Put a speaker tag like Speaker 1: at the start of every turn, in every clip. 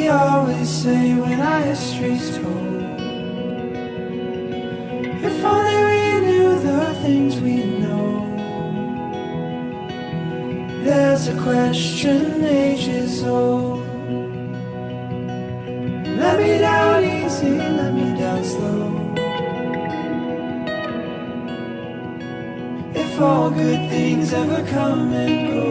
Speaker 1: we always say when our history's told. If only we knew the things we know. There's a question ages old. Let me down easy, let me down slow. If all good things ever come and go,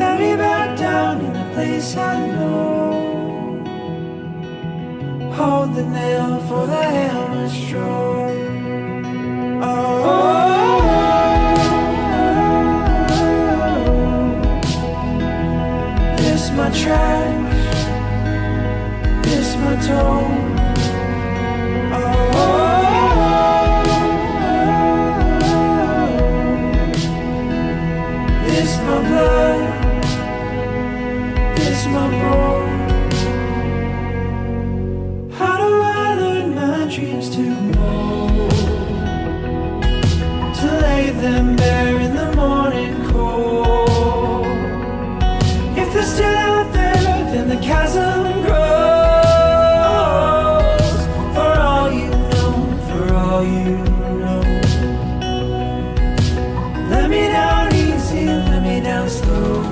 Speaker 1: let me back down in a place I know. Hold the nail for the hammer stroke. This my trash, this my tone. This my blood, this my bone. How do I learn my dreams to mold, to lay them bare in the morning cold? If they're still out there, then the chasm grows. For all you know, for all you know. Let me down easy, let me down slow.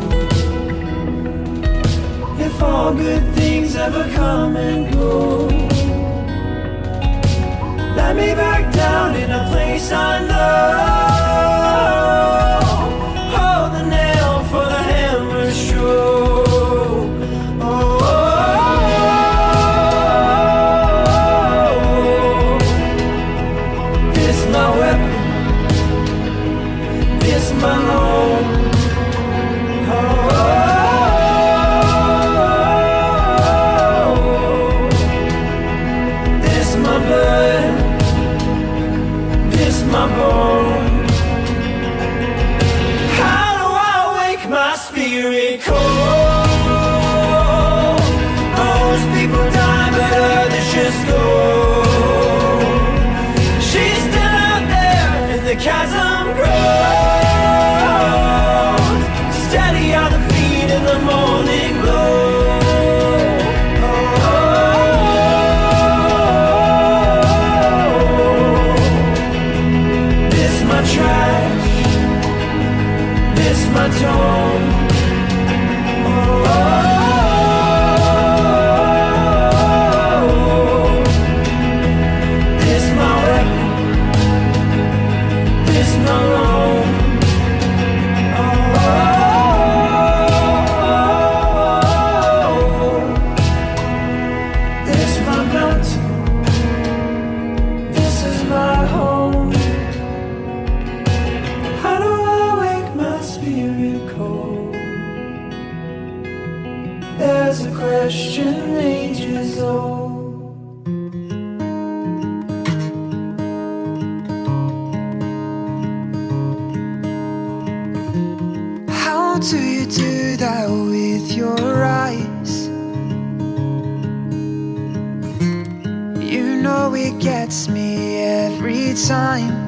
Speaker 1: If all good things ever come and go, let me back down in a place I know. Hold the nail for the hammer stroke. This my weapon, this my home. This my blood, this my bone. How do I wake my spirit cold? Most people die, but others just go. She's still out there, and the chasm grows. Steady on the feet in the morning glow. Trash, this my tone. This my weapon, this my home. This my mountain, this is my home. How do I wake my spirit cold? There's a question ages old. How do you do that with your eyes? You know it gets me every time.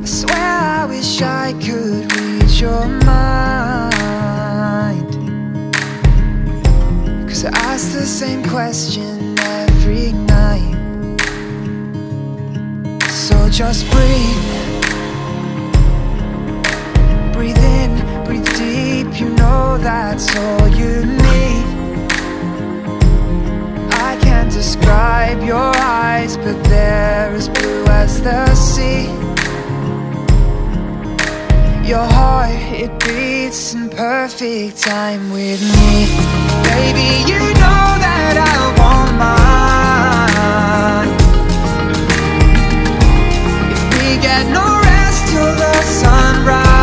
Speaker 1: Swear I wish I could read your mind, 'cause I ask the same question every night. So just breathe, breathe in, breathe deep. You know that's all you need. I can't describe your eyes, but they're as blue as the sea. Your heart, it beats in perfect time with me. Baby, you know that I want mine. If we get no rest till the sunrise,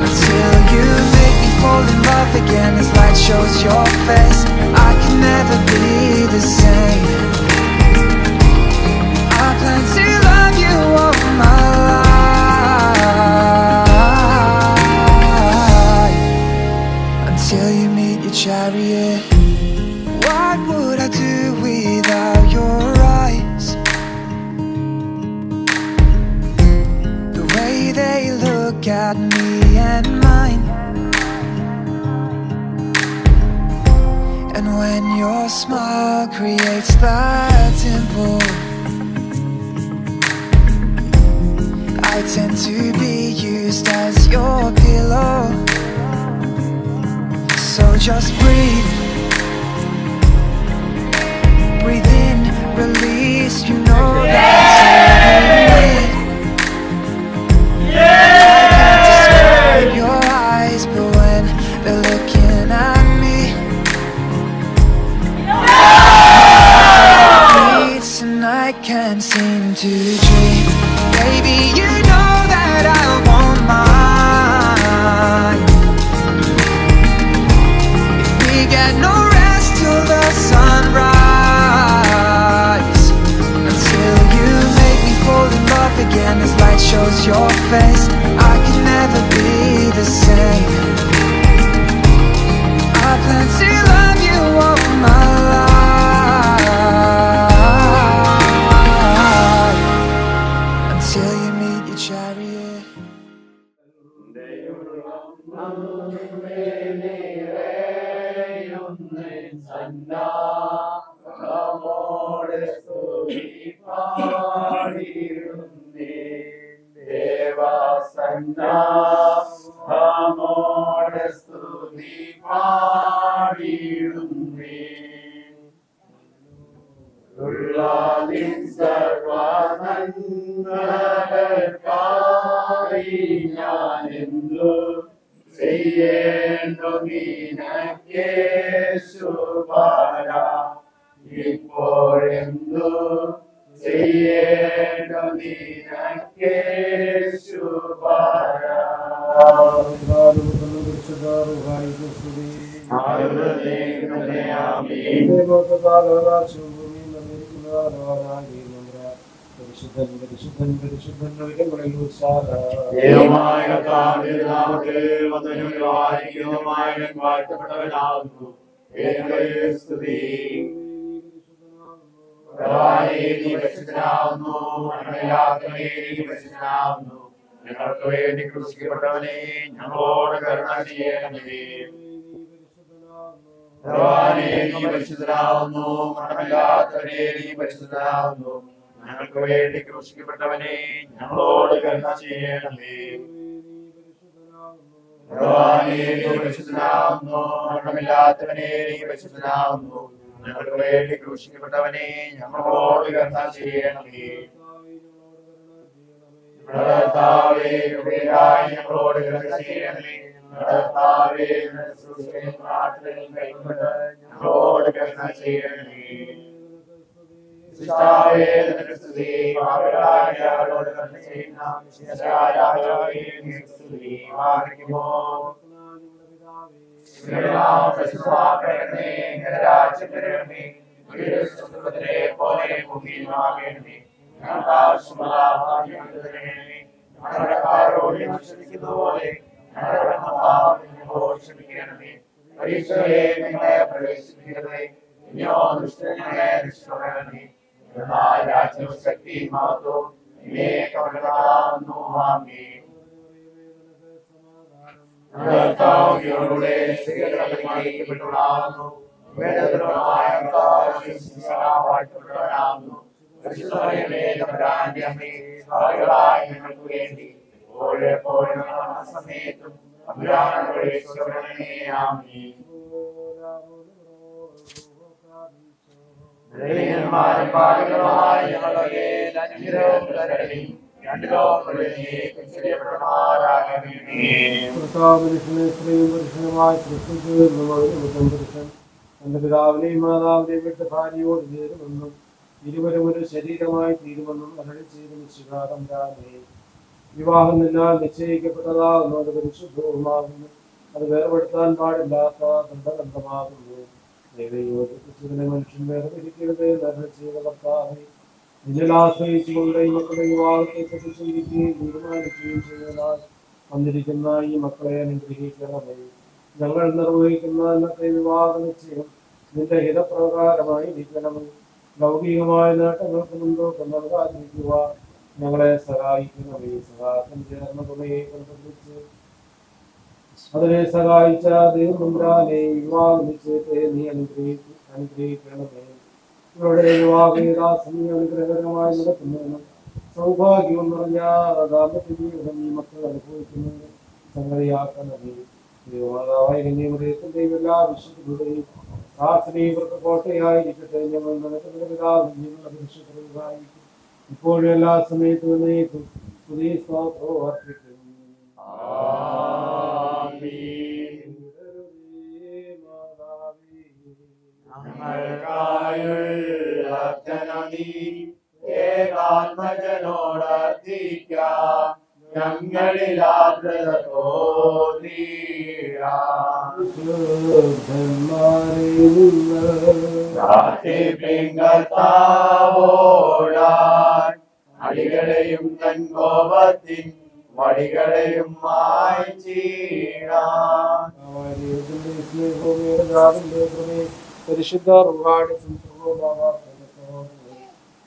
Speaker 1: until you make me fall in love again as light shows your face, I can never be the same. I plan to love you all my life, until you meet your chariot. What would I do without your eyes? look at me and mine. And when your smile creates that dimple, I tend to be used as your pillow. So just breathe. Breathe in, release, you know that's all you need. I can't describe your eyes, but when they're looking at me, beats and I can't seem to dream. Baby, you know that I won't mind if we get no rest till the sunrise, until you make me fall in love again as light shows your face. I can never be the same. I plan to love you all my life, until you meet your chariot.
Speaker 2: ഞങ്ങൾക്ക് വേണ്ടി ക്രൂശിക്കപ്പെട്ടവനെ ഞങ്ങളോട് കരുണ ചെയ്യണമേ. ഭഗവാനേ, നീ പരിശുദ്ധനാവുന്നു. മരണമില്ലാത്തവനെ, നീ പരിശുദ്ധനാവുന്നു. ഞങ്ങൾക്ക് വേണ്ടി ക്രൂശിക്കപ്പെട്ടവനെ ഞങ്ങളോട് കരുണ ചെയ്യണമേ. ഭഗവാനേ, നീ പരിശുദ്ധനാവുന്നു. മരണമില്ലാത്തവനെ, നീ പരിശുദ്ധനാവുന്നു. ഞങ്ങൾക്ക് വേണ്ടി ക്രൂശിക്കപ്പെട്ടവനെ ഞങ്ങളോട് കരുണ ചെയ്യണമേ. കർത്താവേ, കൃപയായി ഞങ്ങളോട് കരുണ ചെയ്യണമേ. കർത്താവേ, ഞങ്ങളോട് കരുണ ചെയ്യണമേ. സൃഷ്ടാവേ, നിനക്ക് സ്തുതി. പാപികളായ ഞങ്ങളോട് കരുണ ചെയ്യുന്ന രാജാവേ, നിനക്ക് സ്തുതി. വാഴ്ത്തുമോ പരിശുദ്ധമാക്കണമേ. നിന്റെ രാജ്യം വരണമേ. സ്വർഗ്ഗത്തിലെ പോലെ ഭൂമിയിൽ ആകണമേ. ഞങ്ങൾക്ക് ആവശ്യമുള്ള ആഹാരം തരണമേ. ഞങ്ങളുടെ കടക്കാരോട് ഞങ്ങൾ ക്ഷമിക്കുന്നതുപോലെ ഞങ്ങളുടെ പാപങ്ങളോട് ക്ഷമിക്കണമേ. പരീക്ഷയെ ഞങ്ങളെ പ്രവേശിപ്പിക്കരുതേ. ഇനിയോ ദുഷ്ടനെ ഞങ്ങളെ രക്ഷിക്കണമേ. രാജ്യവും ശക്തിയും മഹത്വവും നീക്കേണ്ടതാകുന്നു. ആമേൻ. പ്പെട്ടവനാകുന്നു. വേദപരമായ വാഴ്ത്തപ്പെട്ടവനാകുന്നു. ഞങ്ങൾക്ക് വേണ്ടി ഓരോപ്പോഴും സമയത്തും
Speaker 3: തന്റെ പിതാവിനെയും മാതാവിനെയും വിട്ട് ഭാര്യയോട് ചേരുമെന്നും ഇരുവരും ഒരു ശരീരമായി തീരുമെന്നും അരളി ചെയ്ത നിശ്ചികാരം വിവാഹം നിന്നാൽ നിശ്ചയിക്കപ്പെട്ടതാകുന്നു. അത് പരിശുദ്ധവുമാകുന്നു. അത് വേർപെടുത്താൻ പാടില്ലാത്ത ദണ്ഡബന്ധമാകുന്നു. ദൈവയോജിപ്പിച്ചതിനെ മനുഷ്യൻ വേർതിരിക്കരുത് എന്നരുളി ചെയ്ത കർത്താവേ, നിന്നിൽ ആശ്രയിച്ചുകൊണ്ട് ഈ മക്കളുടെ വിവാഹത്തെ പറ്റി ചിന്തിക്കുകയും തീരുമാനിക്കുകയും ചെയ്തതിനാൽ വന്നിരിക്കുന്ന ഈ മക്കളെ അനുഗ്രഹിക്കണമേ. ഞങ്ങൾ നിർവഹിക്കുന്ന ഇന്നത്തെ വിവാഹ നിശ്ചയം നിന്റെ ഹിതപ്രകാരമായി ഇരിക്കണമേ. ലൗകികമായ നേട്ടങ്ങൾക്ക് മുൻതൂക്കം നൽകാതിരിക്കുക. ഞങ്ങളെ സഹായിക്കണമേ. സഹായം ചേർന്ന തുണയെ കണ്ടുപിടിച്ച് അതിനെ സഹായിച്ച ദൈവമുണ്ടാനെ വിവാഹ നിശ്ചയത്തെ നീ അനുഗ്രഹിക്കണമേ. ഇവരുടെ വിവാഹദാസം അനുഗ്രഹകരമായി നടത്തുന്നതിനും സൗഭാഗ്യവും നിറഞ്ഞ ദാമ്പത്യ ജീവിതം ഈ മക്കൾ അനുഭവിക്കുന്നത് സംഗതിയാക്കണമേ. ദൈവമാതാവായ കന്യാമറിയത്തിന്റെ എല്ലാ വിശുദ്ധരുടെയും പ്രാർത്ഥന ഇവർക്ക് കോട്ടയായിരിക്കട്ടെ. ഞങ്ങൾ നടക്കുന്ന പിതാവായിരിക്കും ഇപ്പോഴും എല്ലാ സമയത്തും പുതിയ സ്തോത്രവും അർപ്പിക്കുന്നു.
Speaker 2: അടികളെയും തൻ കോപത്തിൻ വടികളെയും മായ്ച്ചീടാൻ
Speaker 3: പരിശുദ്ധ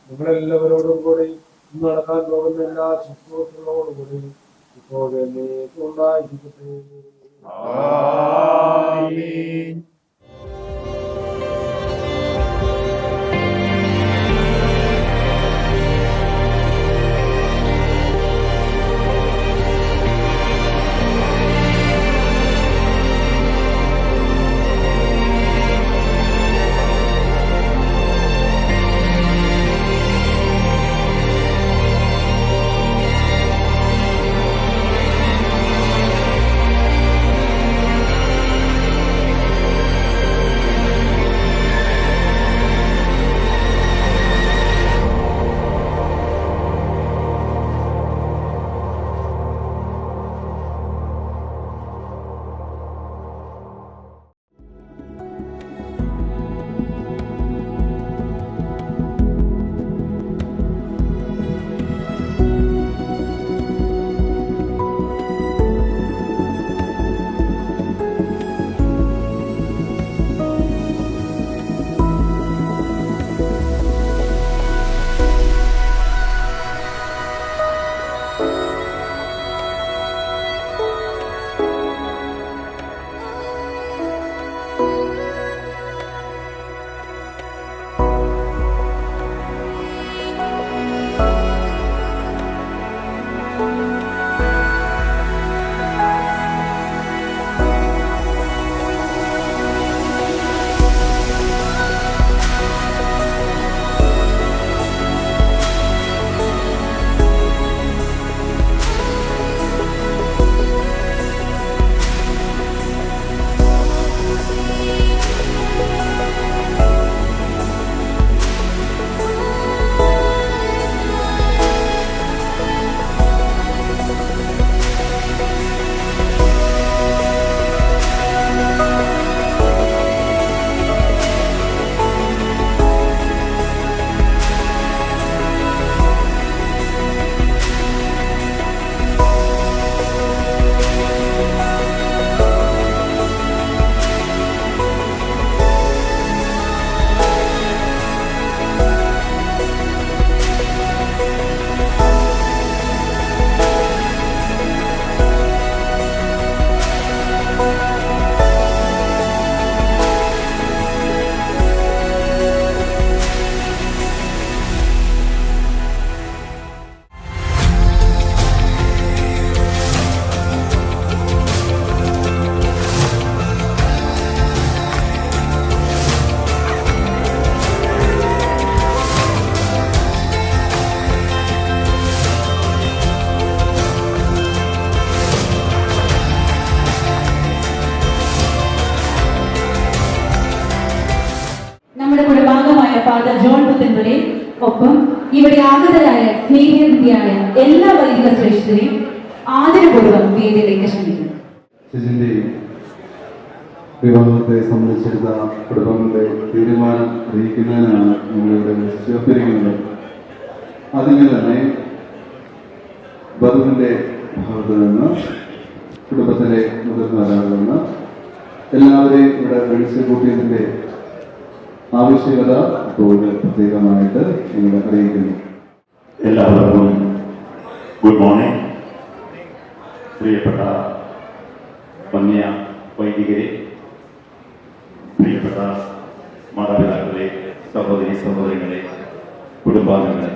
Speaker 3: നിങ്ങളെല്ലാവരോടും കൂടി നടക്കാൻ പോകുന്ന എല്ലാ ശുശ്രൂഷകളോടുകൂടി ഇപ്പോഴേ ഉണ്ടായിരിക്കട്ടെ.
Speaker 4: ഫാദർ ജോൺ പുത്തൻപുരേ ഒപ്പം ഇവിടെ ആഗതരായ സ്നേഹവിധിയായ എല്ലാ വൈദിക ശ്രേഷ്ഠരെയും ആദരപൂർവ്വം വേദിയിലേക്ക് ക്ഷണിക്കുന്നു.
Speaker 5: വിവാഹത്തെ സംബന്ധിച്ചെടുത്ത കുടുംബങ്ങളുടെ തീരുമാനം അറിയിക്കുന്നതിനാണ് നിങ്ങളിവിടെ ചേർത്തിരിക്കുന്നത്. അതിന് തന്നെ വധുവിന്റെ ഭാഗത്തു നിന്ന് കുടുംബത്തിലെ മുതിർന്നവരാളിൽ നിന്ന് എല്ലാവരെയും ഇവിടെ വിളിച്ചു കൂട്ടിയതിന്റെ ആവശ്യകത ഇപ്പോൾ പ്രത്യേകമായിട്ട് നിങ്ങൾ അറിയിക്കുന്നു.
Speaker 2: എല്ലാവർക്കും
Speaker 6: ഗുഡ് മോർണിംഗ് പ്രിയപ്പെട്ട വന്യ വൈദികരെ, പ്രിയപ്പെട്ട മാതാപിതാക്കളെ, സഹോദരി സഹോദരങ്ങളെ, കുടുംബാംഗങ്ങളെ,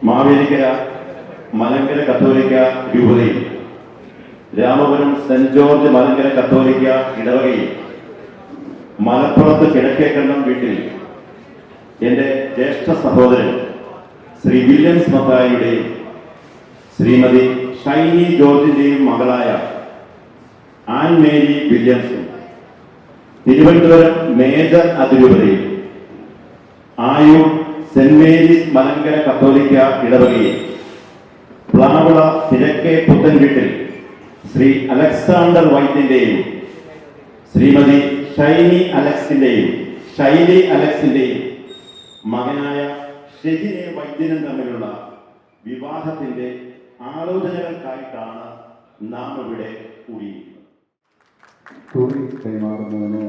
Speaker 6: മാവേലിക്കര മലങ്കര കത്തോലിക്ക രൂപതയിൽ രാമപുരം സെന്റ് ജോർജ് മലങ്കര കത്തോലിക്ക ഇടവകയിൽ മലപ്പുറത്ത് കിഴക്കേക്കണ്ടം വീട്ടിൽ എൻ്റെ ജ്യേഷ്ഠ സഹോദരൻ ശ്രീ വില്യംസ് മത്തായിയുടെയും ശ്രീമതി ഷൈനി ജോർജിന്റെയും മകളായ ആൻ മേരി വില്യംസും തിരുവനന്തപുരം മേജർ അതിരൂപതയിൽ ആയൂർ സെന്റ് മേരീസ് മലങ്കര കത്തോലിക്ക ഇടവകയിൽ പ്ലാവുള കിഴക്കേ പുത്തൻ വീട്ടിൽ ശ്രീ അലക്സാണ്ടർ വൈദ്യന്റെയും ശ്രീമതി ഷൈലി അലക്സിന്റെയും മകനായ ഷെജിനെ വൈദ്യനും തമ്മിലുള്ള വിവാഹത്തിന്റെ ആലോചനകൾക്കായിട്ടാണ് നാം ഇവിടെ കൂടിയിരിക്കുന്നത്.
Speaker 5: കുറി കൈമാറുന്നതിന്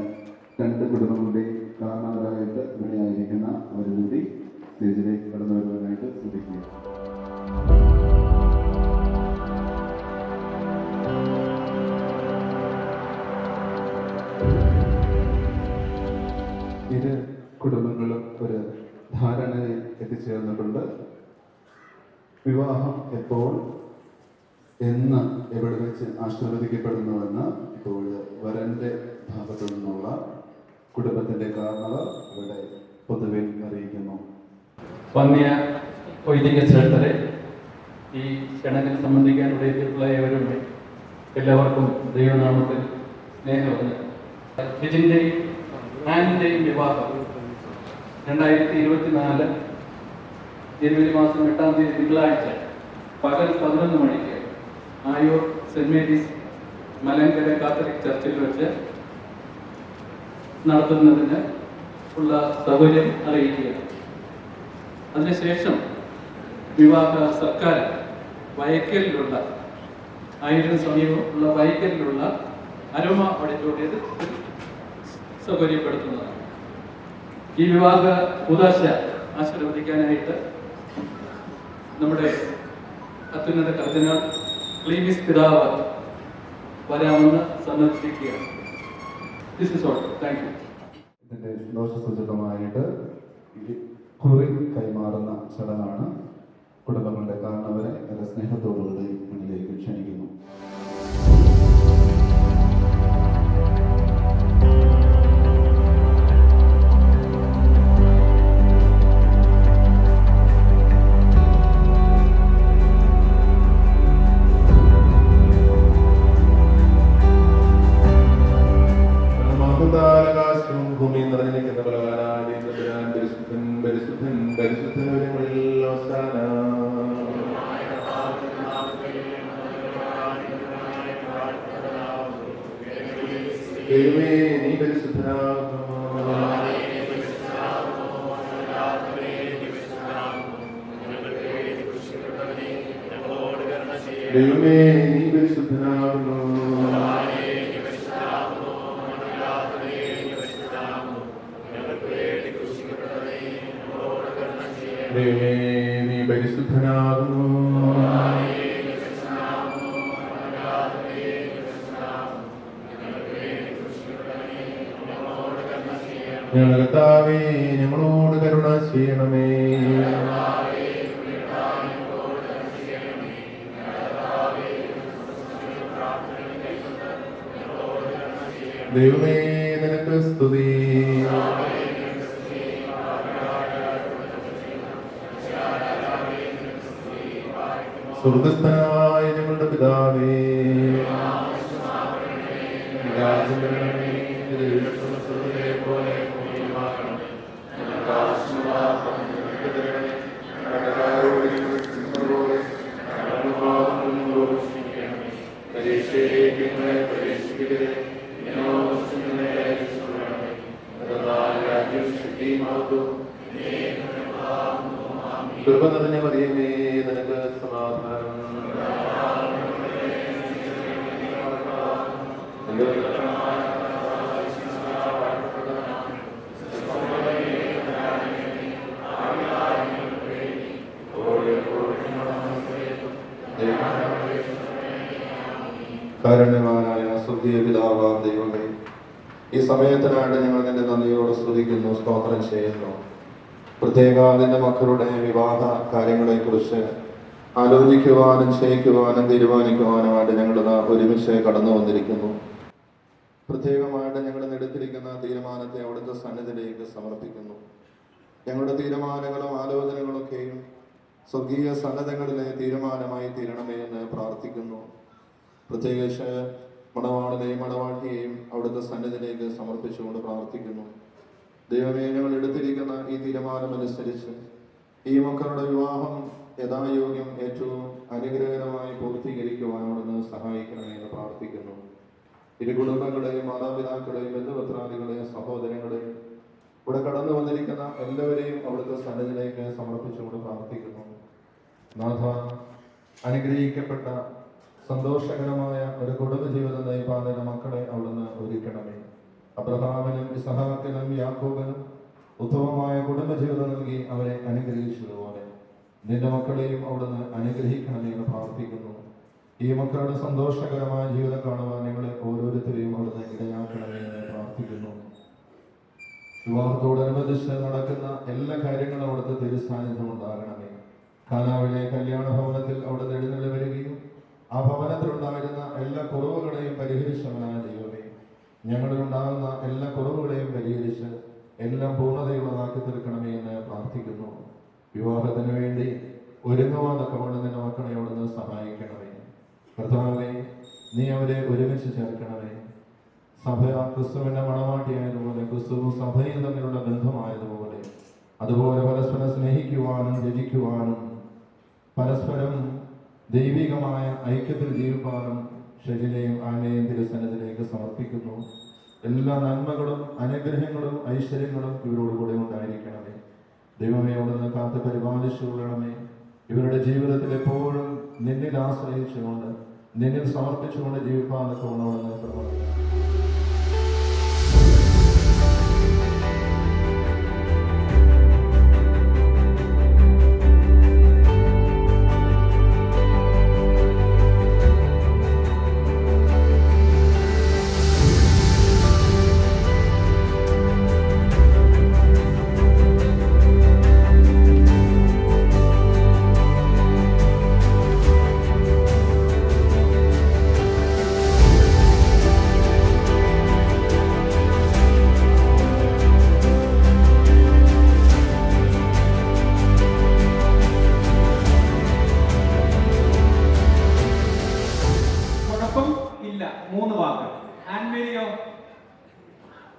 Speaker 5: രണ്ട് കുടുംബങ്ങളുടെയും കാരണവരായിട്ട് ഇവിടെയായിരിക്കുന്ന അവരുകൂടി സ്റ്റേജിലേക്ക് കടന്നു വരുവാനായിട്ട് ശ്രദ്ധിക്കുക. ഇരു കുടുംബങ്ങളും ഒരു ധാരണയിൽ എത്തിച്ചേർന്നിട്ടുണ്ട്. വിവാഹം എപ്പോൾ എന്ന് എവിടെ വെച്ച് ആശീർവദിക്കപ്പെടുന്നുവെന്ന് ഇപ്പോൾ വരന്റെ ഭാഗത്തു നിന്നുള്ള കുടുംബത്തിന്റെ കാരണവർ ഇവിടെ പൊതുവെ അറിയിക്കുന്നു.
Speaker 7: വന്യ വൈദിക ശ്രേഷ്ഠരെ, ഈ ചടങ്ങിൽ സംബന്ധിക്കാൻ ഇവിടെ എത്തിയിട്ടുള്ള ഏവരും എല്ലാവർക്കും ദൈവനാമത്തിൽ സ്നേഹമുണ്ട്. ലിജിന്റെയും ആനിന്റെയും വിവാഹം 2024 ജനുവരി മാസം 8-ാം തീയതി തിങ്കളാഴ്ച പകൽ 11 മണിക്ക് Ayur Saint Mary's Malankara Catholic ചർച്ചിൽ വെച്ച് നടത്തുന്നതിന് ഉള്ള സൗകര്യം അറിയിക്കുകയാണ്. അതിനുശേഷം വിവാഹ സർക്കാർ വൈക്കലിലുള്ള ആയിരം സമീപമുള്ള വൈക്കലിലുള്ള അരോമ ഓഡിറ്റോറിയത്തിൽ സൗകര്യപ്പെടുത്തുന്നതാണ്. ഈ വിവാഹ ഉദാശ ആശീർവദിക്കാനായിട്ട് നമ്മുടെ അത്യുന്നത കർദിനാൾ ക്ലീമിസ് പിതാവ് വരാമെന്ന് സന്ദർശിക്കുകയാണ്. This is all. Thank you.
Speaker 5: ഇതിന്റെ സന്തോഷസൂചകമായിട്ട് കുറി കൈമാറുന്ന ചടങ്ങാണ്. കുടുംബങ്ങളുടെ കാരണവരെ വളരെ സ്നേഹത്തോടുകൂടി മുന്നിലേക്ക് ക്ഷണിക്കുന്നു.
Speaker 8: ഭൂമി നിറഞ്ഞിരിക്കുന്ന ബലവാനായ പരിശുദ്ധൻ പരിശുദ്ധൻ പരിശുദ്ധങ്ങളിൽ അവസാന നീ പരിശുദ്ധനാകുന്നു. ദൈവമേ നീ പരിശുദ്ധനാകുന്നു. ദൈവമേ നീ പരിശുദ്ധനാകുന്നു. ഞങ്ങളുടെ കർത്താവേ ഞങ്ങളോട് കരുണ ചെയ്യണമേ. ദൈവമേ നിനക്ക് സ്തുതി. സ്വർഗ്ഗസ്ഥനായ ഞങ്ങളുടെ പിതാവേ, കൃപ നിറഞ്ഞ മറിയമേ നിനക്ക് സമാധാനം.
Speaker 5: കാരുണ്യവാനായ സ്വർഗീയ പിതാവാം ദൈവമേ, ഈ സമയത്തിനായിട്ട് ഞങ്ങൾ നിന്റെ നന്ദിയോട് സ്തുതിക്കുന്നു, സ്തോത്രം ചെയ്യുന്നു. പ്രത്യേക നിന്റെ മക്കളുടെ വിവാഹ കാര്യങ്ങളെക്കുറിച്ച് ആലോചിക്കുവാനും ചെയ്യിക്കുവാനും തീരുമാനിക്കുവാനുമായിട്ട് ഞങ്ങൾ ഒരുമിച്ച് കടന്നു വന്നിരിക്കുന്നു. പ്രത്യേകമായിട്ട് ഞങ്ങൾ എടുത്തിരിക്കുന്ന തീരുമാനത്തെ അവിടുത്തെ സന്നിധിയിലേക്ക് സമർപ്പിക്കുന്നു. ഞങ്ങളുടെ തീരുമാനങ്ങളും ആലോചനകളൊക്കെയും സ്വർഗീയ സന്നദ്ധങ്ങളിലെ തീരുമാനമായി തീരണമേ എന്ന് പ്രാർത്ഥിക്കുന്നു. പ്രത്യേകിച്ച് മണവാളിനെയും മണവാട്ടിയെയും അവിടുത്തെ സന്നിധിയിലേക്ക് സമർപ്പിച്ചുകൊണ്ട് പ്രാർത്ഥിക്കുന്നു. ദൈവമേ, ഞങ്ങൾ എടുത്തിരിക്കുന്ന ഈ തീരുമാനമനുസരിച്ച് ഈ മക്കളുടെ വിവാഹം യഥായോഗ്യം ഏറ്റവും അനുഗ്രഹകരമായി പൂർത്തീകരിക്കുവാൻ അവിടുന്ന് സഹായിക്കണമേ എന്ന് പ്രാർത്ഥിക്കുന്നു. ഇരു കുടുംബങ്ങളെയും മാതാപിതാക്കളെയും ബന്ധുപത്രാദികളെയും സഹോദരങ്ങളെയും ഇവിടെ കടന്നു വന്നിരിക്കുന്ന എല്ലാവരെയും അവിടുത്തെ സന്നിധിയിലേക്ക് സമർപ്പിച്ചുകൊണ്ട് പ്രാർത്ഥിക്കുന്നു. നാഥ, അനുഗ്രഹിക്കപ്പെട്ട സന്തോഷകരമായ ഒരു കുടുംബജീവിതം നയിപ്പാതിന്റെ മക്കളെ അവിടുന്ന് ഒരുക്കണമേ. അബ്രഹാമിനും ഇസഹാക്കിനും യാക്കോബിനും ഉത്തമമായ കുടുംബജീവിതം നൽകി അവരെ അനുഗ്രഹിച്ചതുപോലെ നിന്റെ മക്കളെയും അവിടുന്ന് അനുഗ്രഹിക്കണമേ എന്ന് പ്രാർത്ഥിക്കുന്നു. ഈ മക്കളുടെ സന്തോഷകരമായ ജീവിതം കാണുവാൻ ഞങ്ങളെ ഓരോരുത്തരെയും അവിടുന്ന് ഇടയാക്കണമേ എന്ന് പ്രാർത്ഥിക്കുന്നു. വിവാഹത്തോടനുബന്ധിച്ച് നടക്കുന്ന എല്ലാ കാര്യങ്ങളും അവിടുത്തെ തിരുസാന്നിധ്യം ഉണ്ടാകണമേ. കാനാവിലെ കല്യാണ ഭവനത്തിൽ അവിടുന്ന് എഴുന്നള്ളി വരികയും ആ ഭവനത്തിലുണ്ടായിരുന്ന എല്ലാ കുറവുകളെയും പരിഹരിച്ചവനായ ദൈവമേ, ഞങ്ങളിലുണ്ടാകുന്ന എല്ലാ കുറവുകളെയും പരിഹരിച്ച് എല്ലാം പൂർണ്ണതയുള്ളതാക്കി തീർക്കണമേ എന്ന് പ്രാർത്ഥിക്കുന്നു. വിവാഹത്തിന് വേണ്ടി ഒരുങ്ങുവാനൊക്കെ നിന്റെ മക്കളെ അവിടുന്ന് സഹായിക്കണമേ. കർത്താവേ, നീ അവരെ ഒരുമിച്ച് ചേർക്കണമേ. സഭ ക്രിസ്തുവിന്റെ മണവാട്ടിയായതുപോലെ ക്രിസ്തുവും സഭയും തമ്മിലുള്ള ബന്ധമായതുപോലെ അതുപോലെ പരസ്പരം സ്നേഹിക്കുവാനും രചിക്കുവാനും പരസ്പരം ദൈവികമായ ഐക്യത്തിൽ ജീവിപ്പാനും ശരീരയും ആനയും തിരുസന്നിധിയിലേക്ക് സമർപ്പിക്കുന്നു. എല്ലാ നന്മകളും അനുഗ്രഹങ്ങളും ഐശ്വര്യങ്ങളും ഇവരോടുകൂടെ ഉണ്ടായിരിക്കണമേ. ദൈവമേ, അവിടുന്ന് കാത്ത് പരിപാലിച്ചുകൊള്ളണമേ. ഇവരുടെ ജീവിതത്തിൽ എപ്പോഴും നിന്നിൽ ആശ്രയിച്ചുകൊണ്ട് നിന്നിൽ സമർപ്പിച്ചുകൊണ്ട് ജീവിപ്പാനൊക്കെ ഉള്ളവണെന്ന് പ്രവർത്തിക്കും.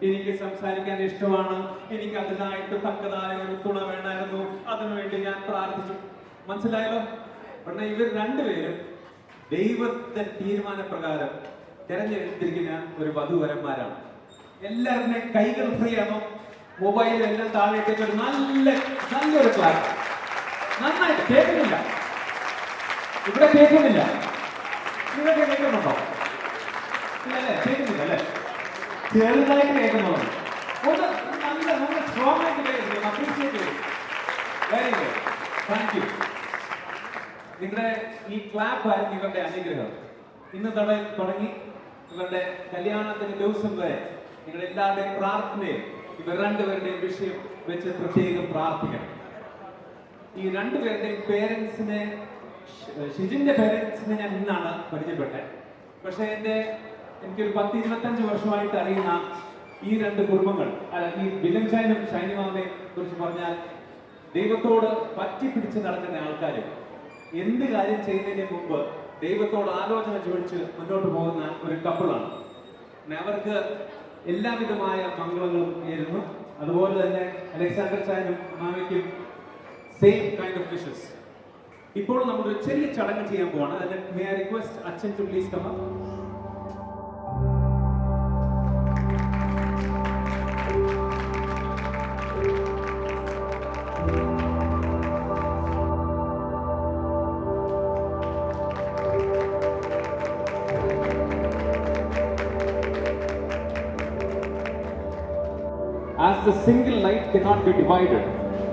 Speaker 9: എനിക്ക് സംസാരിക്കാൻ ഇഷ്ടമാണ്, എനിക്ക് അതിനായിട്ട് തക്കതായ ഒരു തുണ വേണമായിരുന്നു, അതിനുവേണ്ടി ഞാൻ പ്രാർത്ഥിച്ചു. മനസ്സിലായല്ലോ? പക്ഷേ ഇവർ രണ്ടുപേരും ദൈവത്തിന്റെ തീരുമാനപ്രകാരം തിരഞ്ഞെടുത്തിരിക്കുന്ന ഒരു വധുവരന്മാരാണ്. എല്ലാവരുടെയും കൈകൾ ഫ്രീ ആണോ? മൊബൈലും എല്ലാം താഴേക്ക് ഒരു നല്ലൊരു ക്ലാസ്. നന്നായിട്ട് കേൾക്കുന്നില്ല, ഇവിടെ കേൾക്കുന്നില്ല. നിങ്ങളൊക്കെ കേൾക്കുന്നുണ്ടോ? ഇല്ലല്ലേ? കേൾക്കുന്നില്ല അല്ലേ? ചെറുതായിട്ട് കേൾക്കുന്നതാണ്. ഒന്ന് നല്ല സ്ട്രോങ് ആയിട്ട് കേൾക്കുന്നു. അപ്രീഷിയേറ്റ് ചെയ്യും. Very good, thank you. നിങ്ങളുടെ ഈ ക്ലാപ്പ് ആയിരുന്നു ഇവരുടെ അനുഗ്രഹം. ഇന്ന് തുടങ്ങി ഇവരുടെ കല്യാണത്തിന്റെ ദിവസം വരെ നിങ്ങളുടെ എല്ലാവരുടെയും പ്രാർത്ഥനയും ഇവർ രണ്ടുപേരുടെയും വിഷയം വെച്ച് പ്രത്യേകം പ്രാർത്ഥിക്കണം. ഈ രണ്ടുപേരുടെയും പേരൻസിനെ, ഷിജിന്റെ പേരൻസിനെ ഞാൻ ഇന്നാണ് പരിചയപ്പെട്ടത്. പക്ഷെ എനിക്കൊരു 10-25 വർഷമായിട്ട് അറിയുന്ന ഈ രണ്ട് കുടുംബങ്ങൾ, ഈ വില്യം ഷൈനും ഷൈനിമാമയെ കുറിച്ച് പറഞ്ഞാൽ ദൈവത്തോട് പറ്റിപ്പിടിച്ച് നടക്കുന്ന ആൾക്കാർ, എന്ത് കാര്യം ചെയ്യുന്നതിന് മുമ്പ് ദൈവത്തോട് ആലോചന ചോദിച്ച് മുന്നോട്ട് പോകുന്ന ഒരു കപ്പിളാണ്. അവർക്ക് എല്ലാവിധമായ മംഗളങ്ങളും നേരുന്നു. അതുപോലെ തന്നെ അലക്സാണ്ടർ ഷൈനും മാമയ്ക്കും സെയിം കൈൻഡ് ഓഫ് വിഷസ്. ഇപ്പോൾ നമ്മളൊരു ചെറിയ ചടങ്ങ് ചെയ്യാൻ പോവാണ്. അതിന് മേ ഐ റിക്വസ്റ്റ് അച്ഛൻ to please come up. As the single light cannot be divided,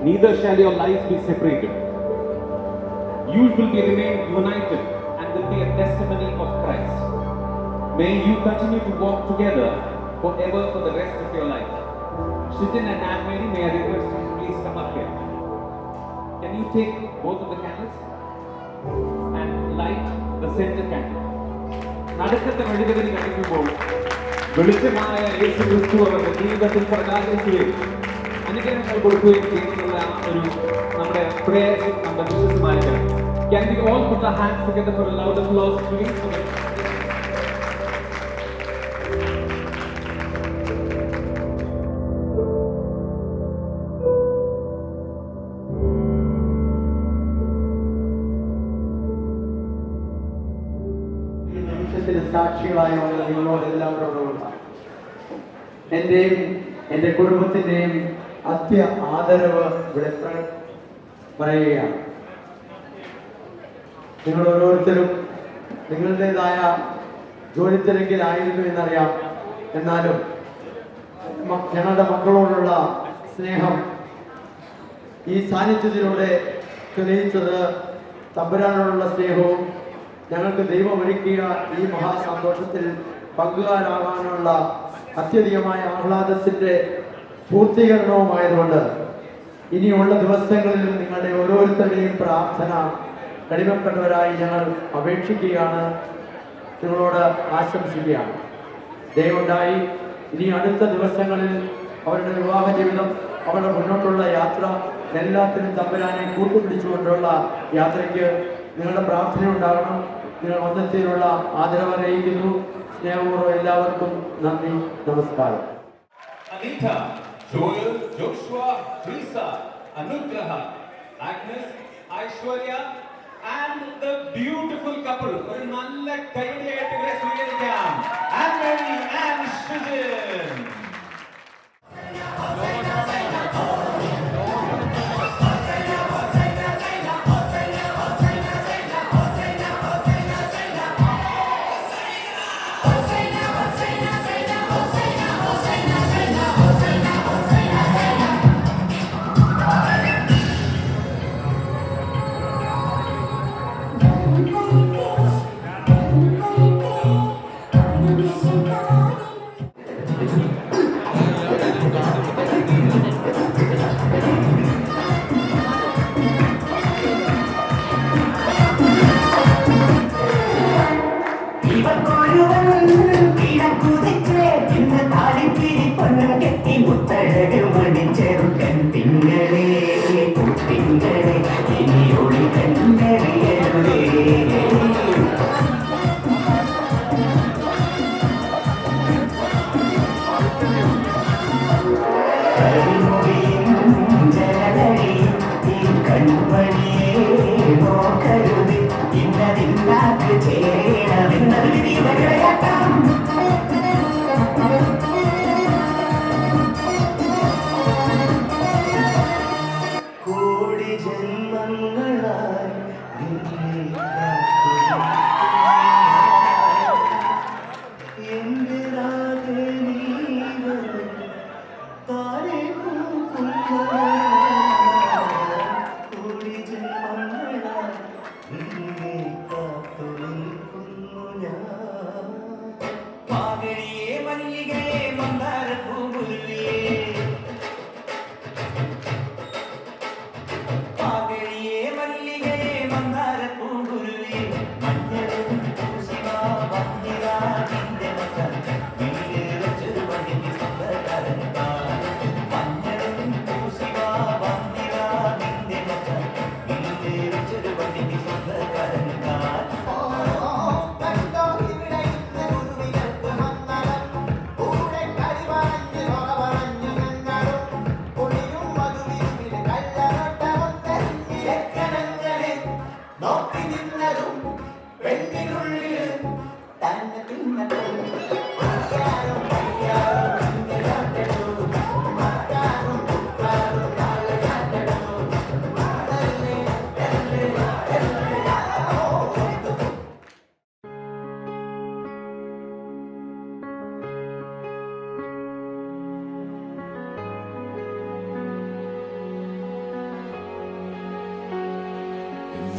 Speaker 9: neither shall your life be separated. You will be remain united, and the be a testimony of Christ. May you continue to walk together forever for the rest of your life. Shitin and Anne Mary, may I request you to please come up here. Can you take both of the candles and light the center candle? നടുക്കത്തെ മെഴുകുതിരി കത്തിക്കുമ്പോൾ വെളിച്ചമായ യേശു ക്രിസ്തു അവരുടെ ജീവിതത്തിൽ പ്രകാശിക്കുകയും അനുഗ്രഹങ്ങൾ കൊടുക്കുകയും ചെയ്യുന്നുള്ള ഒരു നമ്മുടെ prayer നമ്മുടെ വിശ്വസമായിരിക്കണം. Can we all put our hands together for a loud applause, please?
Speaker 2: സാക്ഷികളായുള്ള നിങ്ങളോട് എല്ലാവരോടും എന്റെയും എൻ്റെ കുടുംബത്തിൻ്റെയും ആദരവ് ഇവിടെ പറയുകയാണ്. നിങ്ങൾ ഓരോരുത്തരും നിങ്ങളുടേതായ ജോലിത്തിരക്കിലായിരുന്നു എന്നറിയാം. എന്നാലും ഞങ്ങളുടെ മക്കളോടുള്ള സ്നേഹം ഈ സാന്നിധ്യത്തിലൂടെ തെളിയിച്ചത് തമ്പുരാനോടുള്ള സ്നേഹവും ഞങ്ങൾക്ക് ദൈവം ഒരുക്കിയ ഈ മഹാസന്തോഷത്തിൽ പങ്കുകാരാകാനുള്ള അത്യധികമായ ആഹ്ലാദത്തിൻ്റെ പൂർത്തീകരണവുമായതുകൊണ്ട് ഇനിയുള്ള ദിവസങ്ങളിലും നിങ്ങളുടെ ഓരോരുത്തരുടെയും പ്രാർത്ഥന കടിമപ്പെട്ടവരായി ഞങ്ങൾ അപേക്ഷിക്കുകയാണ്, നിങ്ങളോട് ആശംസിക്കുകയാണ്. ദയവുണ്ടായി ഇനി അടുത്ത ദിവസങ്ങളിൽ അവരുടെ വിവാഹ ജീവിതം, അവരുടെ മുന്നോട്ടുള്ള യാത്ര എല്ലാത്തിനും തമ്പുരാനെ കൂട്ടുപിടിച്ചുകൊണ്ടുള്ള യാത്രയ്ക്ക് നിങ്ങളുടെ പ്രാർത്ഥന ഉണ്ടാകണം. നിങ്ങൾ വന്നെത്തിയുള്ള ആദരവ് അറിയിക്കുന്നു. സ്നേഹപൂർവ്വം എല്ലാവർക്കും നന്ദി, നമസ്കാരം.
Speaker 9: Anita, Joel, Joshua, Teresa, Anugraha, Agnes, Aishwarya, and the beautiful couple. ഒരു നല്ല കൈയടിയായിട്ട് ഇവരെ സ്വീകരിക്കാം. Anne Mary and Shitin.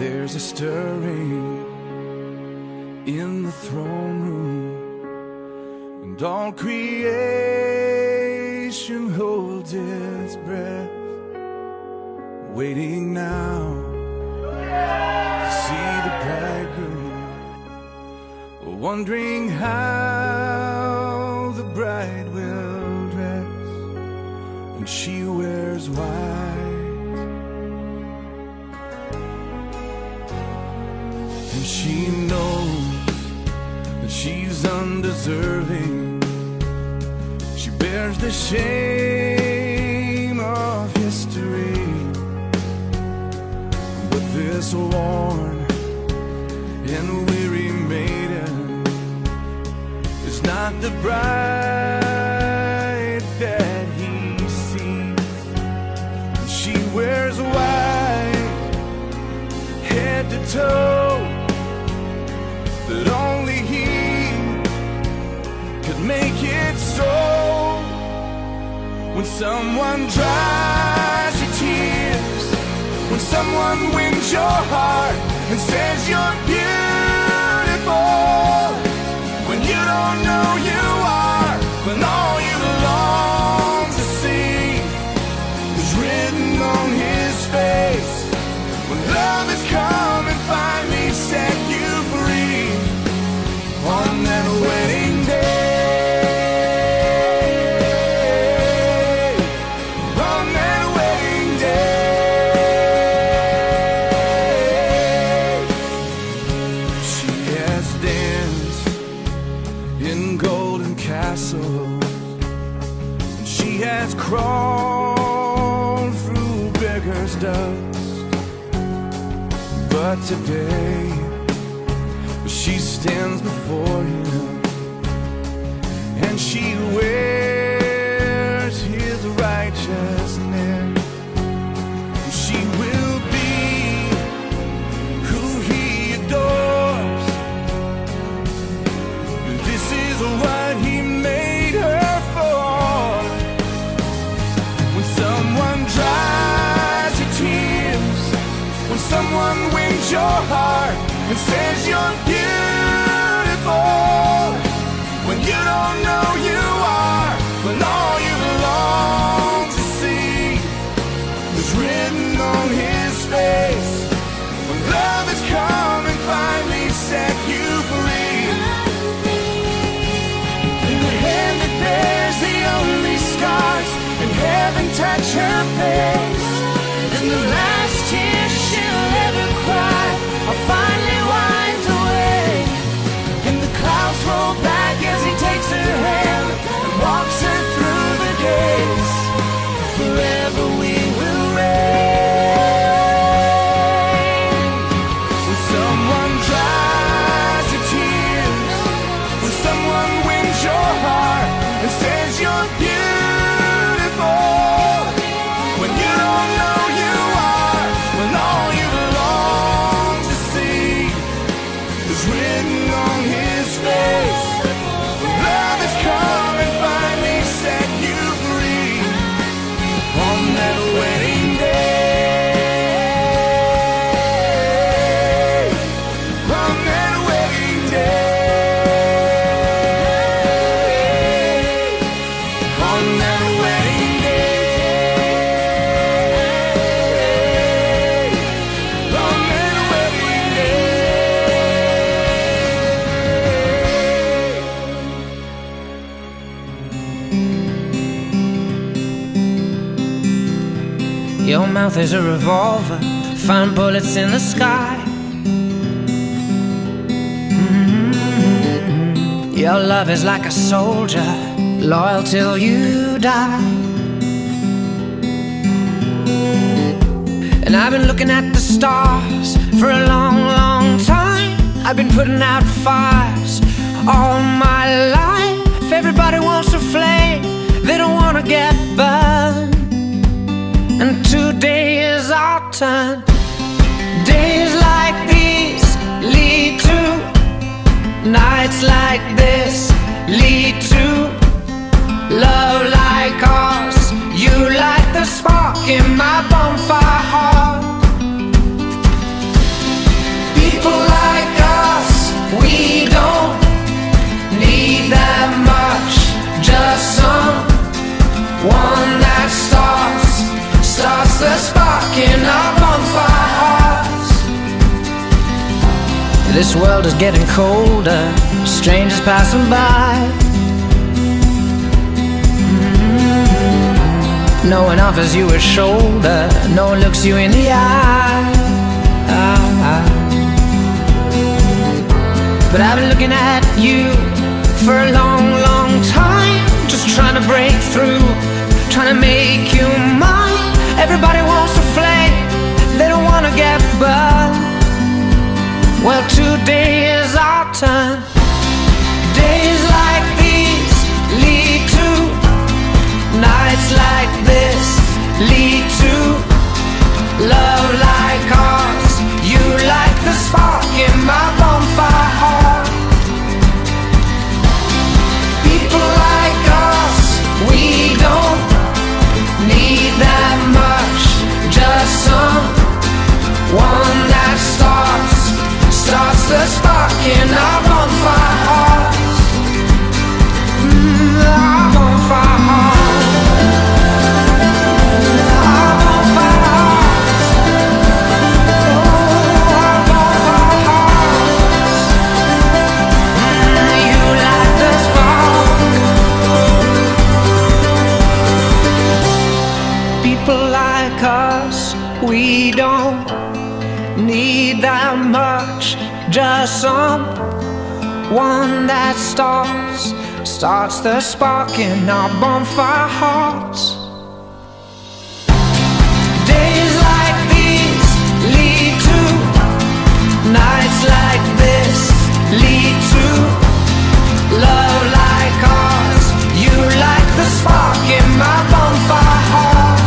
Speaker 1: There's a stirring in the throne room, and all creation holds its breath, waiting now to see the bridegroom, wondering how the bride will dress, and she wears white, and she knows that she's undeserving. She bears the shame of history, but this worn and weary maiden is not the bride that he sees. She wears white, head to toe, that only he could make it so. When someone dries your tears, when someone wins your heart and says you're beautiful, when you don't know you are, when all you long to see is written on his face, when love has come and finally set you free on that wedding day. Crawled through beggar's dust, but today she stands before him and she wears his righteousness. She will be who he adores. This is what he made her for. Someone dries your tears, when someone wins your heart and says you're beautiful, when you don't know you are, when all you long to see is written on his face, when love has come and finally set you free. In the hand that bears the only scars, and heaven touch her face, and the last tear she'll ever cry are finally wiped away, and the clouds roll back as he takes her hand and walks her through the gates. Forever we will reign. When someone dries your tears, when someone wins your heart and says you're beautiful, when you don't know you are, when all you long to see is written on his face, when love has come and finally set you free on that wedding day, on that wedding day, on that wedding day, on that wedding day.
Speaker 10: Your mouth is a revolver, find bullets in the sky. Your love is like a soldier, loyal till you die. And I've been looking at the stars for a long, long time. I've been putting out fires all my life. Everybody wants a flame, they don't want to get burned. And today is our turn. Days like these lead to nights like this, lead to love like ours. You light the spark in my bonfire heart. People like us, we one that starts the spark in our bonfire hearts. This world is getting colder, strangers passing by. No one offers you a shoulder, no one looks you in the eye. But I've been looking at you for a long, long time, just trying to break through, trying to make you mine. Everybody wants to flame, they don't want to get burned. Well, today is our turn. Days like these lead to nights like this, lead to love like ours. You like the spark in my bonfire heart. People like us, we don't need that much, just someone that starts the spark in our bonfire hearts. Our bonfire hearts. Our bonfire hearts. Oh, our bonfire hearts. You like the spark. People like us, we don't need that much, just someone that starts the spark in our bonfire hearts. Days like these lead to nights like this, lead to love like ours. You like the spark in my bonfire heart.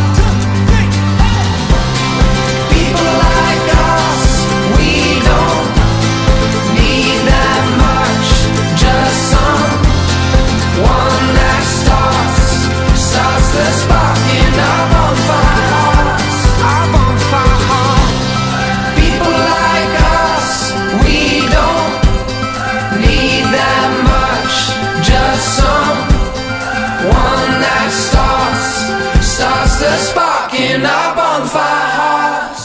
Speaker 10: People like us, we don't need that much, just someone that starts the spark in our bonfire hearts. Our bonfire heart. People like us, we don't need that much, just someone that starts the spark in our bonfire hearts.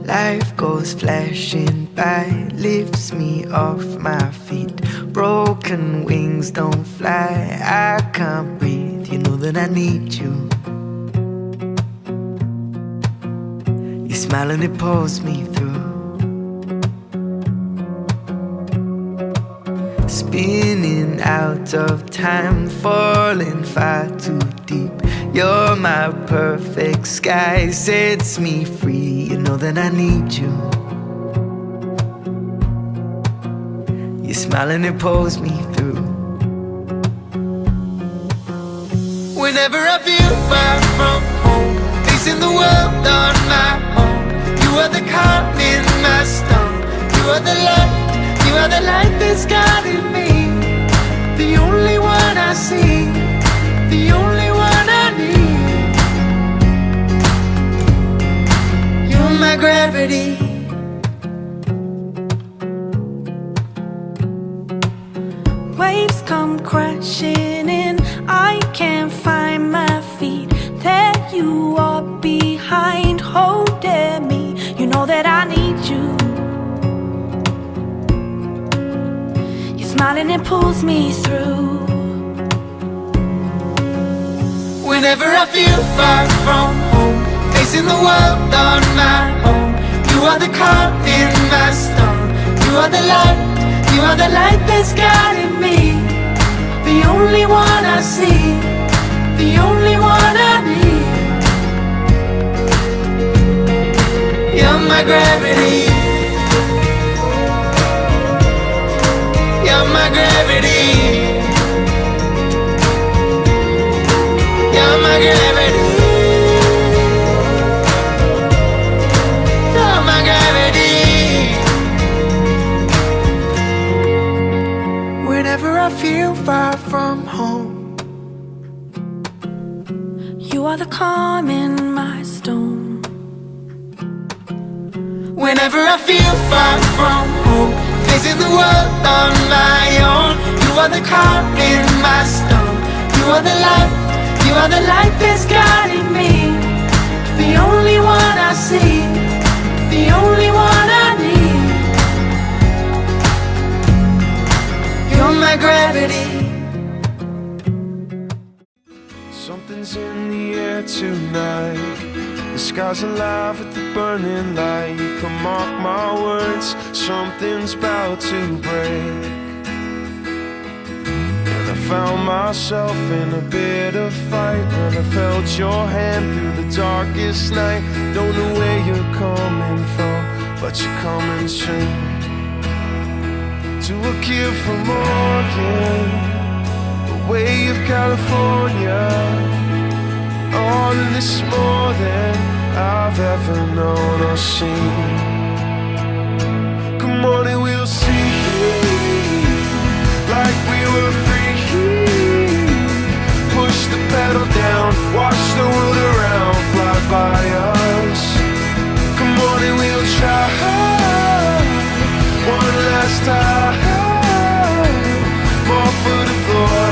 Speaker 10: Life goes flashing by, lifts me off my feet. Broken wings don't fly, I can't breathe, you know that I need you. Your smile and it pulls me through. Spinning out of time, falling far too deep. You're my perfect sky, sets me free, you know that I need you. Your smile and it pulls me through. Whenever I feel far from home, facing the world on my own, you are the calm in my storm. You are the light that's guiding me. The only one I see, the only one I need. You're my gravity.
Speaker 11: Waves come crashing in, I can't find my feet. There you are behind, holding me. You know that I need you. Your smile and it pulls me through.
Speaker 10: Whenever I feel far from home, facing the world on my own, you are the calm in my storm. You are the light that's guiding me. The only one I see, the only one I need. You're my gravity. You're my gravity. You're my gravity. You're my gravity. Whenever I feel far from home,
Speaker 11: You are the calm in my storm.
Speaker 1: Whenever I feel far from home, facing the world on my own, you are the calm in my storm. You are the light that's guiding me. The only one I see, the only one I need. You're my gravity.
Speaker 12: Something's in the air tonight. The sky's alive with the burning light. You can mark my words, something's about to break. And I found myself in a bit of fight when I felt your hand through the darkest night. Don't know where you're coming from, but you're coming soon. To a kid from Oregon, away of California, all of this is more than I've ever known or seen. Come on and we'll see, like we were free. Push the pedal down, watch the world around fly by us. Come on and we'll try one last time. More for the floor,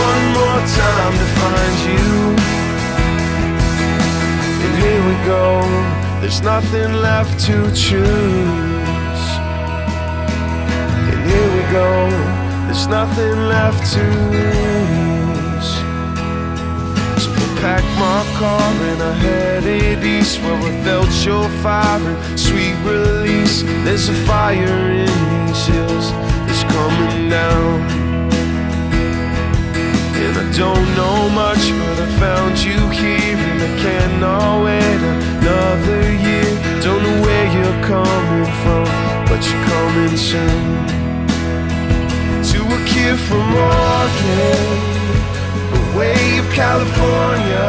Speaker 12: one more time to find you. And here we go, there's nothing left to choose. And here we go, there's nothing left to lose. So I packed my car and I headed east, where I felt your fire and sweet release. There's a fire in these hills that's coming down. And I don't know much, but I found you here, and I cannot wait another year. Don't know where you're coming from, but you're coming soon. To a kid from Oregon, away of California,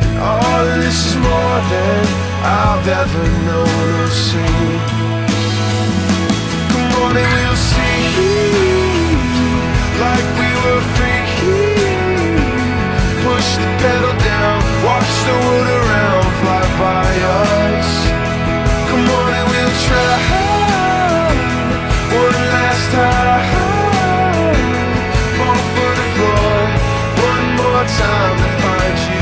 Speaker 12: and all of this is more than I've ever known or seen. Come on and we'll see, like we were free. Push the pedal down, watch the world around fly by us. Come on and we'll try one last time. More for the floor, one more time to find you.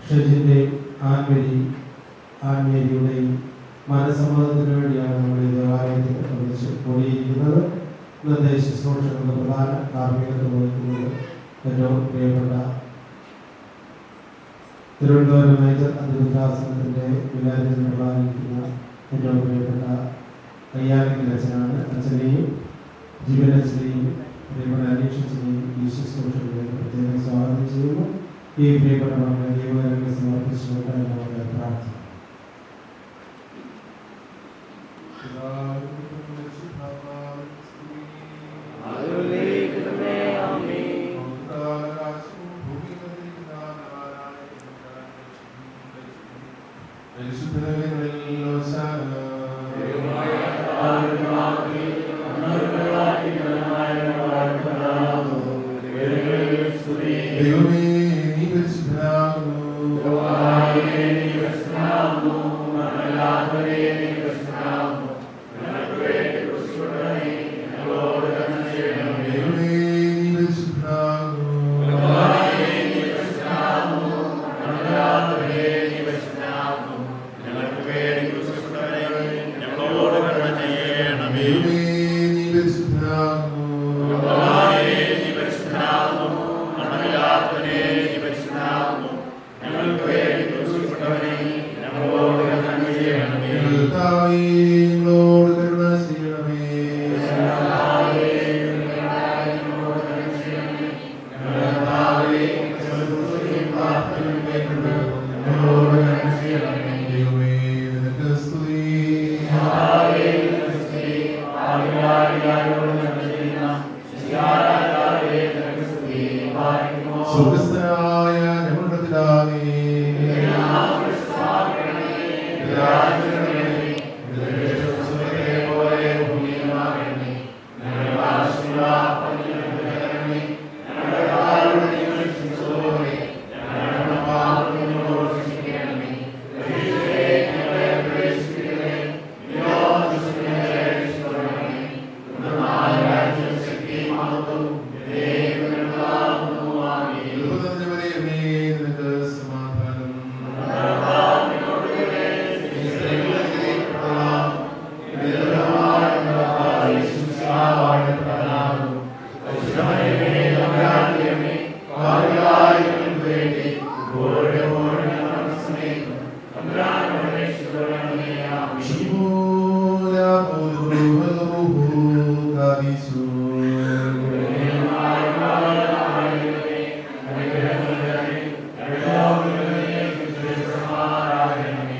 Speaker 3: ഷെജിൻ്റെയും ആൻമേരിയുടെയും മനസ്സമ്മതത്തിന് വേണ്ടിയാണ് നമ്മൾ ഈ ദേവാലയത്തിൽ ഒന്നിച്ച് കൂടിയിരിക്കുന്നത്. ഇന്നത്തെ ശുശ്രൂഷകളുടെ പ്രധാന കാർമ്മികത്വം വഹിക്കുന്നത് ഏറ്റവും പ്രിയപ്പെട്ട തിരുവനന്തപുരം മേജർ അതിരുദ്രാസനത്തിൻ്റെ വികാരത്തിന് പ്രധാനിക്കുന്ന ഏറ്റവും പ്രിയപ്പെട്ട കയ്യാലക്കൽ അച്ഛനാണ്. അച്ഛനെയും ജീവനച്ഛനെയും പ്രിയപ്പെട്ട അന്വേഷിച്ചനെയും ഈ ശുശ്രൂഷകളിലേക്ക് പ്രത്യേകം സ്വാഗതം ചെയ്യുന്നു. ഈ പ്രിയപ്പെട്ട മക്കളെ ദൈവകരങ്ങൾ സമർപ്പിച്ചുകൊണ്ട് നമുക്ക് പ്രാർത്ഥിക്കാം.
Speaker 8: Deume,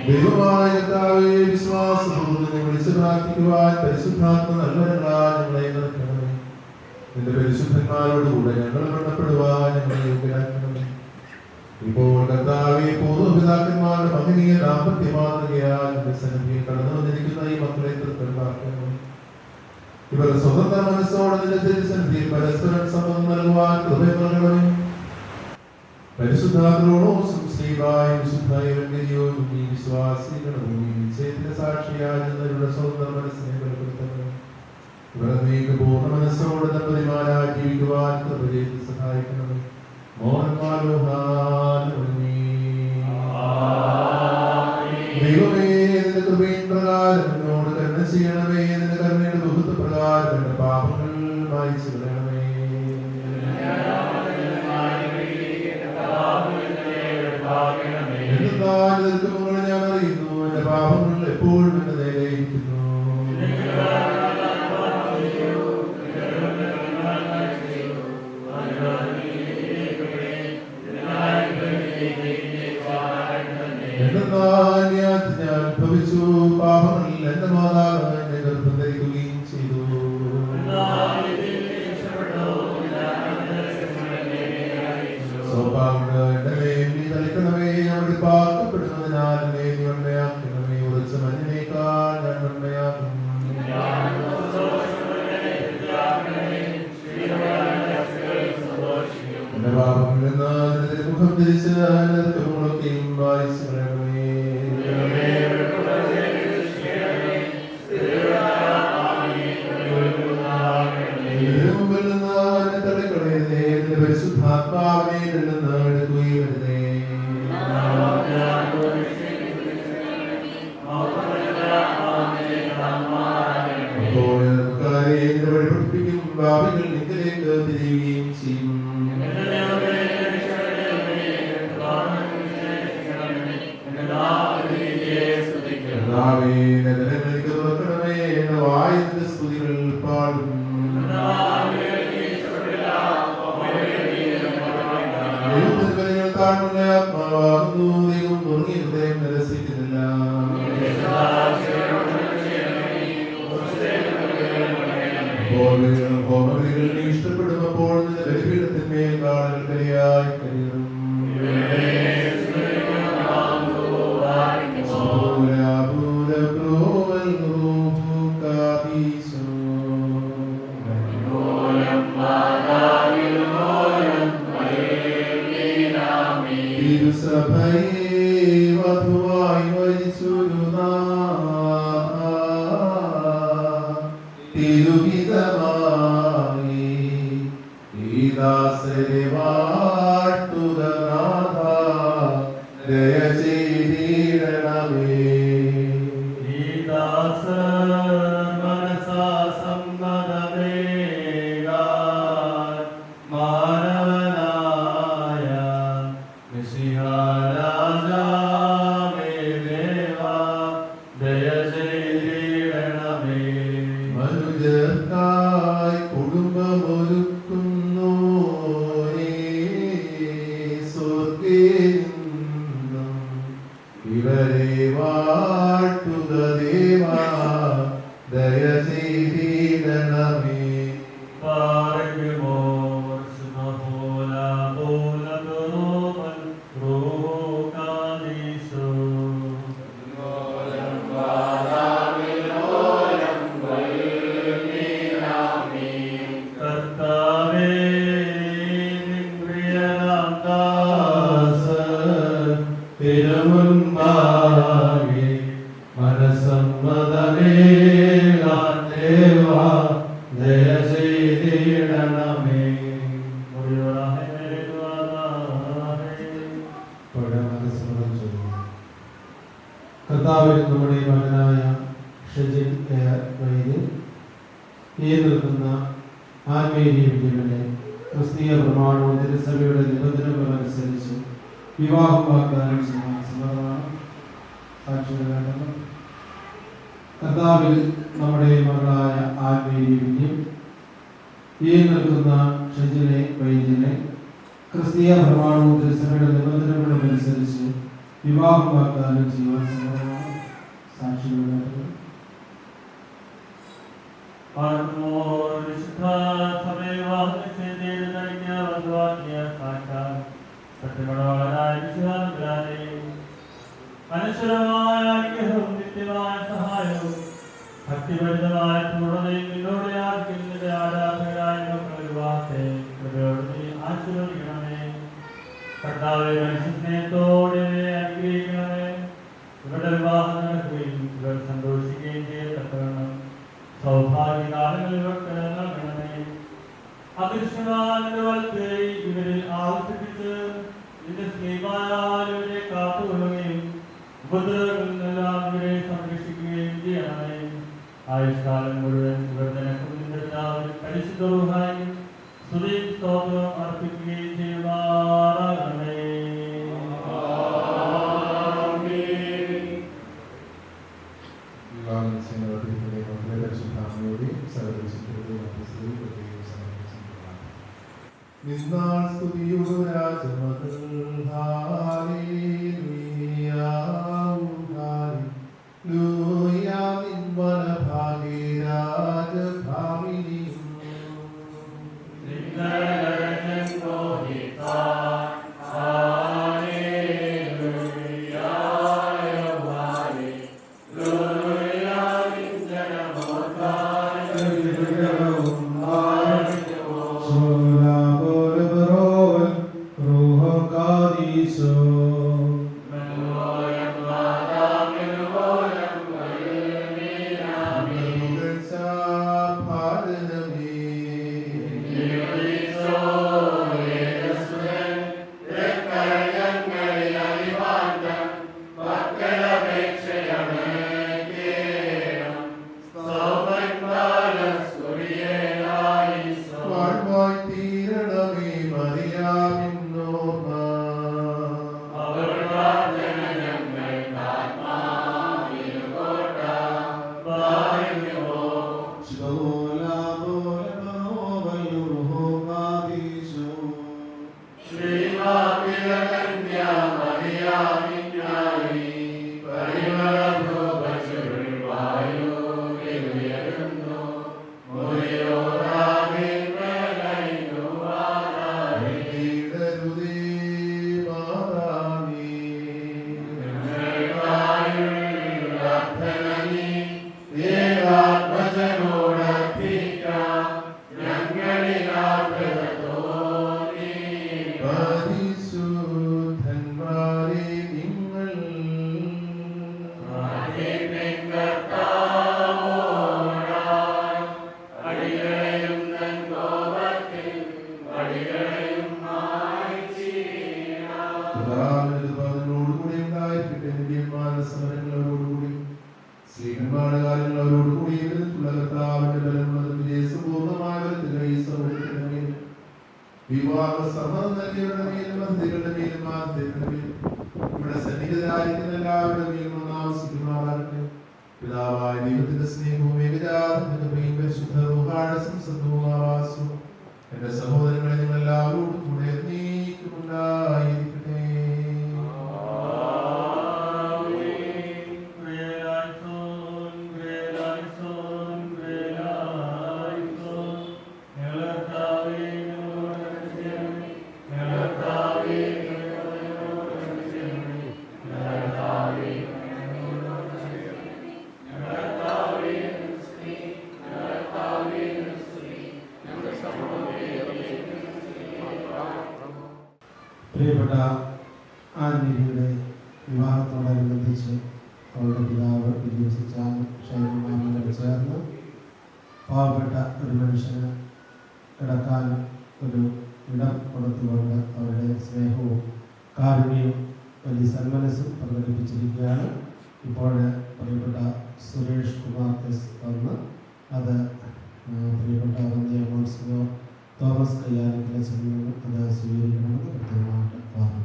Speaker 8: ദൈവമായ കർത്താവേ, വിശ്വാസപൂർവ്വം വിളിച്ചു പ്രാർത്ഥിക്കുവാൻ പരിശുദ്ധാത്മ നൽകുന്നതിനാൽ ഞങ്ങളെ നിറയ്ക്കണമേ. നിന്റെ പരിശുദ്ധന്മാരോടുകൂടെ ഞങ്ങൾ ബന്ധപ്പെടുവാൻ ഞങ്ങളെ യോഗ്യരാക്കണമേ. ഇപ്പോൾ കർത്താവേ, പൂർവ്വപിതാക്കന്മാരുടെ മഹനീയ ദാമ്പത്യ മാതൃകയാൽ നിന്റെ സന്നിധിയിൽ കടന്നു വന്നിരിക്കുന്ന ഈ മക്കളെ തൃപ്തരാക്കണമേ. ഇവർ സ്വതന്ത്ര മനസ്സോടെ നിന്റെ തിരുസന്നിധിയിൽ പരസ്പരം സമ്മതം നൽകുവാൻ കൃപ നൽകണമേ. പരിശുദ്ധാത്മാവോടും സ്നേഹമായി വിശുദ്ധയോടും ഈ വിശ്വാസികളും ഈ നിശ്ചയത്തിന്റെ സാക്ഷിയാകുന്നവരുടെ സ്വന്തം മനസ്സിനെ ബലപ്പെടുത്തണം. ഇവർ നീക്ക് പൂർണ്ണ മനസ്സോടെ ദമ്പതിമാരായി ജീവിക്കുവാൻ കൃപ ചെയ്ത് സഹായിക്കണമേ. ദൈവമേ, നിന്റെ കൃപയിൻ പ്രകാരം എന്നോട് കരുണ ചെയ്യണമേ. നിന്റെ കരുണയുടെ ബഹുത്വ പ്രകാരം എന്റെ പാപങ്ങൾ മായിച്ചു കളയണമേ. ഞാൻ അറിയുന്നു, എന്റെ പാപങ്ങൾ എപ്പോഴും എന്റെ നേരെ ഇരിക്കുന്നു. ഞാൻ ഭവിച്ചു പാപങ്ങളിൽ എന്റെ മാതാവ് എന്നെ ഗർഭം ധരിക്കുകയും ചെയ്തു. എന്റെ വേണ്ടി തളിക്കണമേ. അവിടെ പാർക്കപ്പെടുന്നതിനാൽ എന്നെ നീ നന്മയാക്കണമേ. ഉറച്ച മഞ്ഞിനേക്കാൾ ഞാൻ നന്മയാക്കും. എന്റെ പാപങ്ങളിൽ നിന്ന് നിന്റെ മുഖം തിരിച്ച് മുഖത്തെയും വായിച്ചു കളയണമേ. മുമ്പിൽ നിന്ന് എന്നെ തള്ളിക്കളയരുതേ. നിന്റെ പരിശുദ്ധാത്മാവിനെ എന്നിൽ നിന്ന് എടുക്കുകയും വരുതേ. അപ്പോൾ നിന്റെ വഴി പഠിപ്പിക്കും. ഭാവികൾ നിങ്ങളിലേക്ക് തിരിയുകയും ചെയ്യും. വായു സ്തുതികൾ പാടും. ആത്മാവാകുന്നു. ദൈവം നുറുങ്ങിയ ഹൃദയം നിരസിക്കുന്നില്ല. ഹോമബലികൾ നീ ഇഷ്ടപ്പെടുമ്പോൾ നിന്റെ ബലിപീഠത്തിന്മേൽ കാളുകൾ കരിയായി കരിയും. കർത്താവിൽ നമ്മുടെ മകനായ ഷജിൻ വൈദ്യൻ ഈ നിൽക്കുന്ന ആത്മീയ വിദ്യകളെ ക്രിസ്തീയ പ്രമാണവും തിരുസഭയുടെ നിബന്ധനകളനുസരിച്ച് വിവാഹം വാഗ്ദാനം ചെയ്യാൻ സാക്ഷികളാണ്. കർത്താവിൽ നമ്മുടെ മകളായ ആത്മീയ വിദ്യം ഈ നിൽക്കുന്ന ഷജിനെ വൈദ്യനെ ക്രിസ്തീയ പ്രമാണവും തിരുസഭയുടെ നിബന്ധനകളും അനുസരിച്ച് വിവാഹം വാഗ്ദാനം ചെയ്യുവാൻ
Speaker 13: കർത്താവായ വിശുദ്ധാനന്ദരാനെ അനശ്വരമായ അനുഗ്രഹവും നിത്യമായ സഹായവും ഭക്തിഭരിതമായ പൂർണ്ണതയും നിന്നോട് യാചിക്കുന്നതിന്റെ ആരാധകരായ മക്കളുടെ വിവാഹത്തെ കൃപയോട് നീ ആശീർവദിക്കണമേ. കർത്താവെ മനുഷ്യസ്നേഹത്തോടെ അനുഗ്രഹിക്കണമേ. ഇവരുടെ വിവാഹം നടക്കുകയും ഇവർ സന്തോഷിക്കുകയും ചെയ്യത്തക്കണം സൗഭാഗ്യകാലങ്ങൾ ഇവർക്ക് നൽകണമേ. അദൃശ്യമാന്റെ വലത്തെ ഇവരിൽ ആവർത്തിപ്പിച്ച് നിന്റെ സ്നേഹമായാൽ ഇവരെ കാത്തുകൊള്ളുകയും ഉപദ്രവങ്ങളിൽ നിന്നെല്ലാം ഇവരെ സംരക്ഷിക്കുകയും ചെയ്യണമേ. ആയുഷ്കാലം മുഴുവൻ ഇവർ നിനക്കും നിന്റെ പിതാവിനും പരിശുദ്ധ റൂഹായും സ്തുതിയും സ്തോത്രവും അർപ്പിക്കുകയും ചെയ്യുമാറാകണമേ.
Speaker 8: നിന്നാൾ സ്തുതിയുടെ രാജമകൾ ഹല്ലേലൂയ ഹല്ലേലൂയ നിൻ വലഭാഗേ രാജഭാമിനിയും പിതാവായ ദൈവത്തിന്റെ സ്നേഹവും ഏകജാതന്റെ പരിശുദ്ധ റൂഹായുടെ സംസർഗവും ആവാസവും എന്റെ സഹോദരങ്ങളെ നിങ്ങൾ എല്ലാവരോടും കൂടെ നീക്കുമുണ്ടായിരിക്കട്ടെ.
Speaker 3: പ്രിയപ്പെട്ട ആന്മീയുടെ വിവാഹത്തോടനുബന്ധിച്ച് അവളുടെ പിതാവ് വിദ്യാസിച്ചാലും ക്ഷേമമാനോട് ചേർന്ന് പാവപ്പെട്ട ഒരു മനുഷ്യന് കിടക്കാൻ ഒരു ഇടം കൊടുത്തുകൊണ്ട് അവരുടെ സ്നേഹവും കാരുണ്യവും വലിയ സന്മനസ്സും പ്രകടിപ്പിച്ചിരിക്കുകയാണ്. ഇപ്പോൾ പ്രിയപ്പെട്ട സുരേഷ് കുമാർ എസ് വന്ന് അത് പ്രിയപ്പെട്ട വന്യ മോൺസിനോ തോമസ് കയ്യാനിക്കിലെ ചെന്ന് അത് സ്വീകരിക്കണമെന്ന് കൃത്യമായിട്ട് പറഞ്ഞു.